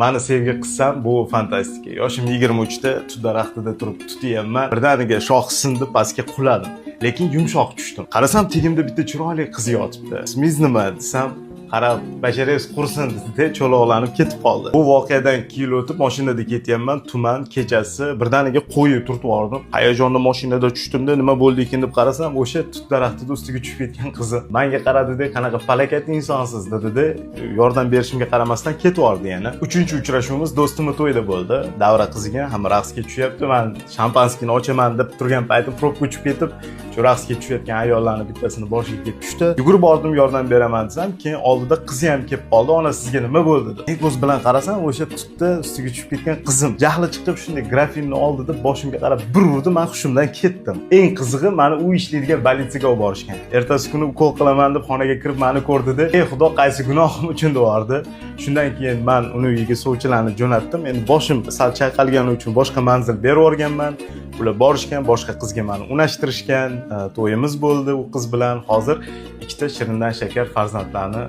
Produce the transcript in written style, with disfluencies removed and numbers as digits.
Mani sevgi qilsam bu fantastika. Yoshim 23 da tut daraxtida turib tutyapman. Birdaniga shox sindi, pastga quladim. Lekin yumshoq tushdim. Qarasam tegimda bitta chiroyli qiz yotibdi. "Ismingiz nima?" desam, qarab, "Basharangiz qursin" dedi, cho'loqlanib ketib qoldi. Bu voqeadan 2 yil o'tib mashinada ketyapman, tuman kechasi birdaniga qo'yi turtvordim. Hayajonda mashinada tushdimda, nima bo'ldi ekan deb qarasam, o'sha tut daraxtida ustiga tushib ketgan qizi. Menga qaradida, "Qanaqa falokatli insonsiz" dedi-da, yordam berishimga qaramasdan ketvordi yana. 3-uchrashuvimiz do'stimning to'yida bo'ldi. Davra qiziga ham raqsga tushyapti. Men shampanskini ochaman deb turgan paytim probka uchib ketib, shu raqsga tushayotgan ayollarning bittasini boshiga kelib tushdi. Yugurib bordim, yordam beraman desam, keyin oldida qizi ham kelib qoldi. "Ona, sizga nima bo'ldi?" dedi. Ko'z bilan qarasam, o'sha tutda ustiga tushib ketgan qizim. Jahli chiqib shunday grafinni oldida boshimga qarab bir urdi, men hushimdan ketdim. Eng qizig'i, meni u ishlaydigan bolnitsiyaga olib borishgan. Ertasi kuni ukol qilaman deb xonaga kirib meni ko'rdida, "Ey Xudo, qaysi gunohim uchun" deyordi. Shundan keyin men uni uyiga sovchilarni jo'natdim. Endi boshim sal chayqalgani uchun boshqa manzil berib o'rganman. Ular borishgan, boshqa qizga meni unashtirishgan. To'yimiz bo'ldi u qiz bilan. Hozir ikkita shirindan shakar farzandlarni